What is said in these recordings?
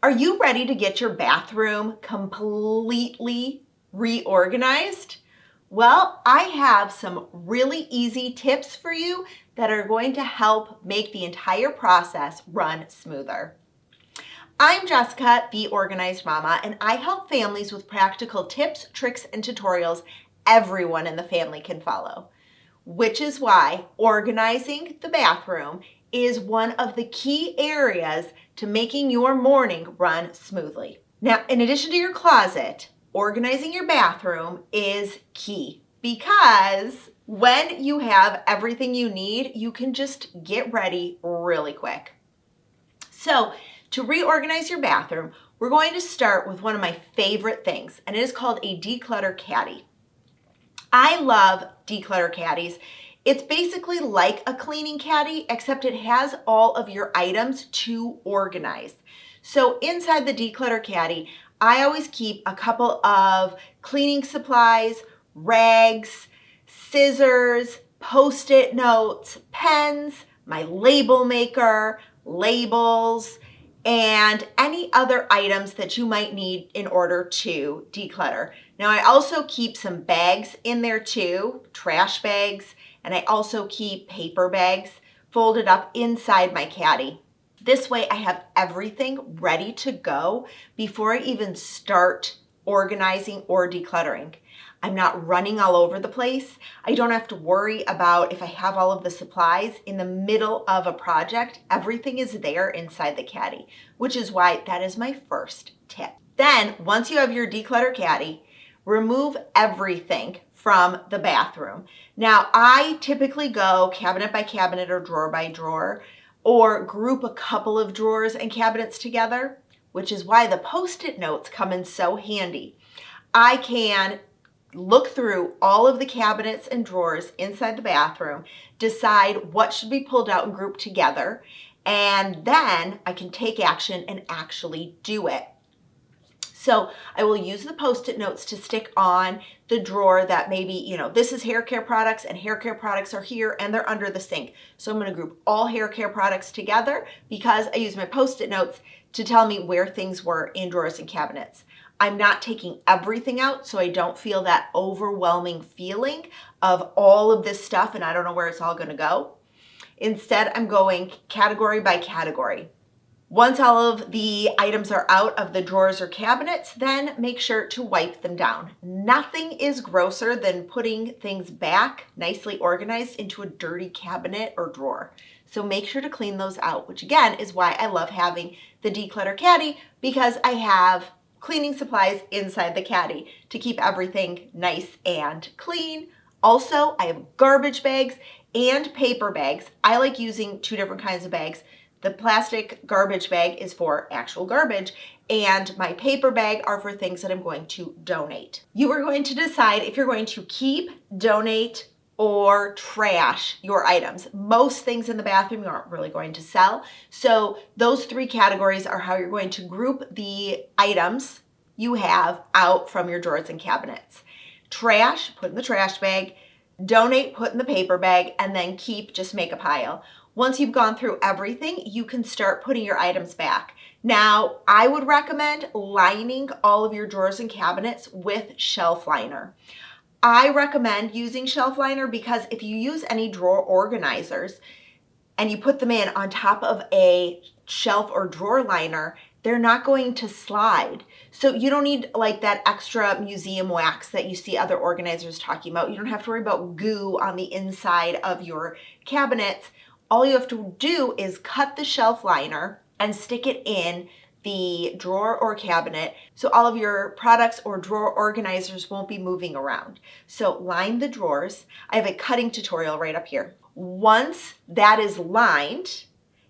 Are you ready to get your bathroom completely reorganized? Well, I have some really easy tips for you that are going to help make the entire process run smoother. I'm Jessica, the Organized Mama, and I help families with practical tips, tricks, and tutorials everyone in the family can follow. Which is why organizing the bathroom is one of the key areas to making your morning run smoothly. Now, in addition to your closet, organizing your bathroom is key because when you have everything you need, you can just get ready really quick. So, to reorganize your bathroom, we're going to start with one of my favorite things, and it is called a Declutter Caddy. I love Declutter Caddies. It's basically like a cleaning caddy, except it has all of your items to organize. So inside the Declutter Caddy, I always keep a couple of cleaning supplies, rags, scissors, Post-it notes, pens, my label maker, labels, and any other items that you might need in order to declutter. Now, I also keep some bags in there too, trash bags, and I also keep paper bags folded up inside my caddy. This way I have everything ready to go before I even start organizing or decluttering. I'm not running all over the place. I don't have to worry about if I have all of the supplies in the middle of a project. Everything is there inside the caddy, which is why that is my first tip. Then, once you have your Declutter Caddy, remove everything from the bathroom. Now, I typically go cabinet by cabinet or drawer by drawer, or group a couple of drawers and cabinets together, which is why the Post-it notes come in so handy. I can look through all of the cabinets and drawers inside the bathroom, decide what should be pulled out and grouped together, and then I can take action and actually do it. So I will use the Post-it notes to stick on the drawer that maybe, this is hair care products and hair care products are here and they're under the sink. So I'm going to group all hair care products together because I use my Post-it notes to tell me where things were in drawers and cabinets. I'm not taking everything out so I don't feel that overwhelming feeling of all of this stuff and I don't know where it's all going to go. Instead, I'm going category by category. Once all of the items are out of the drawers or cabinets, then make sure to wipe them down. Nothing is grosser than putting things back nicely organized into a dirty cabinet or drawer. So make sure to clean those out, which again is why I love having the Declutter Caddy, because I have cleaning supplies inside the caddy to keep everything nice and clean. Also, I have garbage bags and paper bags. I like using two different kinds of bags. The plastic garbage bag is for actual garbage, and my paper bag are for things that I'm going to donate. You are going to decide if you're going to keep, donate, or trash your items. Most things in the bathroom you aren't really going to sell. So those three categories are how you're going to group the items you have out from your drawers and cabinets. Trash, put in the trash bag. Donate, put in the paper bag. And then keep, just make a pile. Once you've gone through everything, you can start putting your items back. Now, I would recommend lining all of your drawers and cabinets with shelf liner. I recommend using shelf liner because if you use any drawer organizers and you put them in on top of a shelf or drawer liner, they're not going to slide. So you don't need like that extra museum wax that you see other organizers talking about. You don't have to worry about goo on the inside of your cabinets. All you have to do is cut the shelf liner and stick it in the drawer or cabinet so all of your products or drawer organizers won't be moving around. So line the drawers. I have a cutting tutorial right up here. Once that is lined,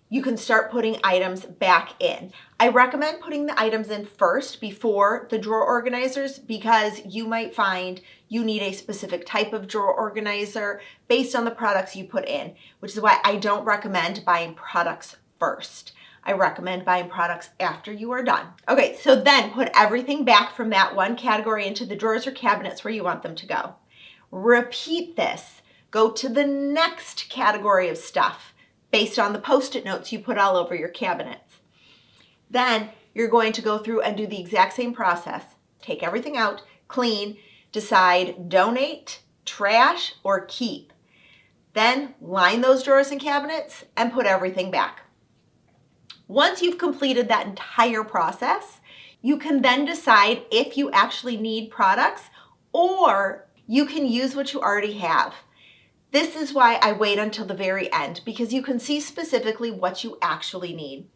you can start putting items back in. I recommend putting the items in first before the drawer organizers because you might find you need a specific type of drawer organizer based on the products you put in, which is why I don't recommend buying products first. I recommend buying products after you are done. Okay, so then put everything back from that one category into the drawers or cabinets where you want them to go. Repeat this. Go to the next category of stuff based on the Post-it notes you put all over your cabinets. Then you're going to go through and do the exact same process. Take everything out, clean, decide donate, trash, or keep. Then line those drawers and cabinets and put everything back. Once you've completed that entire process, you can then decide if you actually need products or you can use what you already have. This is why I wait until the very end, because you can see specifically what you actually need.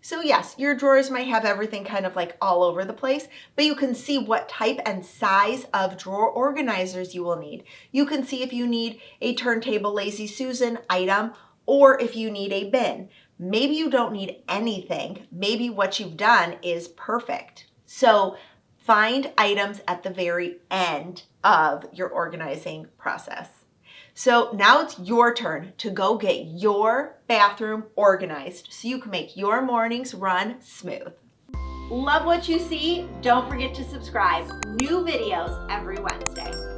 So yes, your drawers might have everything kind of like all over the place, but you can see what type and size of drawer organizers you will need. You can see if you need a turntable Lazy Susan item or if you need a bin. Maybe you don't need anything. Maybe what you've done is perfect. So find items at the very end of your organizing process. So now it's your turn to go get your bathroom organized so you can make your mornings run smooth. Love what you see? Don't forget to subscribe. New videos every Wednesday.